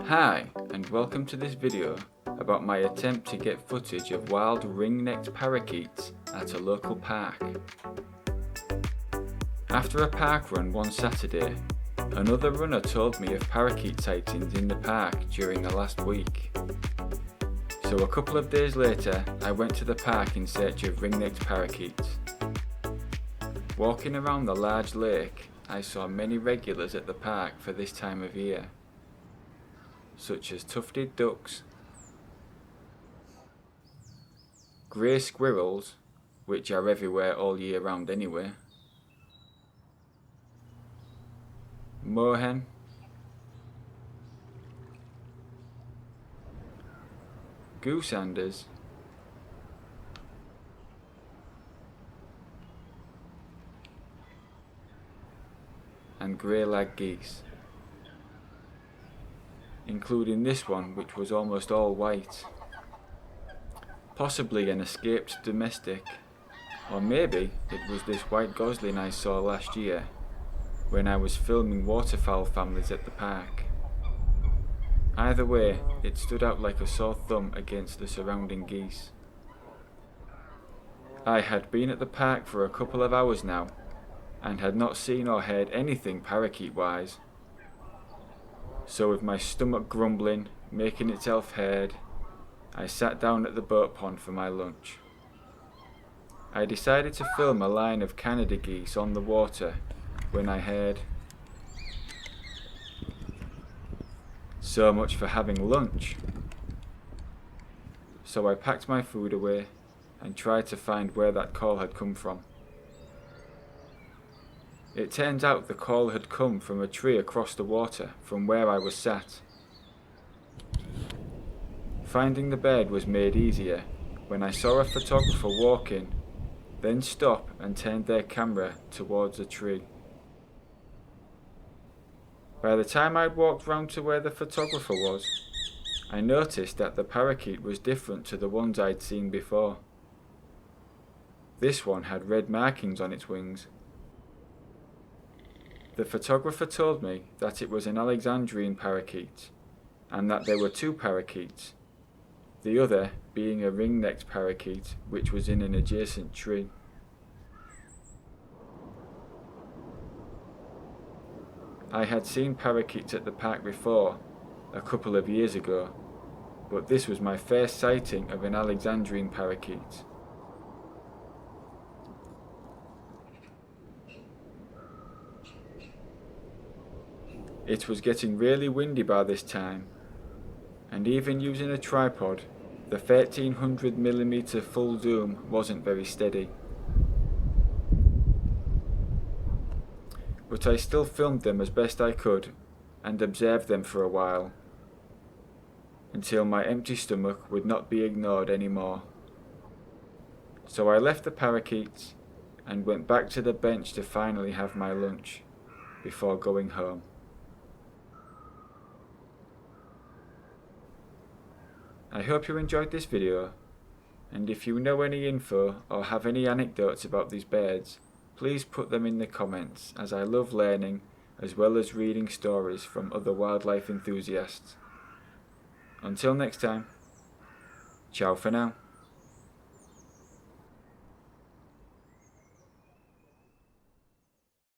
Hi, and welcome to this video about my attempt to get footage of wild ring-necked parakeets at a local park. After a park run one Saturday, another runner told me of parakeet sightings in the park during the last week. So a couple of days later, I went to the park in search of ring-necked parakeets. Walking around the large lake, I saw many regulars at the park for this time of year, such as tufted ducks, grey squirrels, which are everywhere all year round anyway, moorhen, gooseanders, and grey-lag geese, including this one which was almost all white, possibly an escaped domestic, or maybe it was this white gosling I saw last year when I was filming waterfowl families at the park. Either way, it stood out like a sore thumb against the surrounding geese. I had been at the park for a couple of hours now, and had not seen or heard anything parakeet-wise. So with my stomach grumbling, making itself heard, I sat down at the boat pond for my lunch. I decided to film a line of Canada geese on the water when I heard, "So much for having lunch." So I packed my food away and tried to find where that call had come from. It turns out the call had come from a tree across the water from where I was sat. Finding the bird was made easier when I saw a photographer walking, then stop and turn their camera towards the tree. By the time I'd walked round to where the photographer was, I noticed that the parakeet was different to the ones I'd seen before. This one had red markings on its wings. The photographer told me that it was an Alexandrian parakeet, and that there were two parakeets, the other being a ring-necked parakeet which was in an adjacent tree. I had seen parakeets at the park before, a couple of years ago, but this was my first sighting of an Alexandrian parakeet. It was getting really windy by this time, and even using a tripod, the 1300mm full zoom wasn't very steady. But I still filmed them as best I could and observed them for a while, until my empty stomach would not be ignored anymore. So I left the parakeets and went back to the bench to finally have my lunch before going home. I hope you enjoyed this video, and if you know any info or have any anecdotes about these birds, please put them in the comments, as I love learning as well as reading stories from other wildlife enthusiasts. Until next time, ciao for now.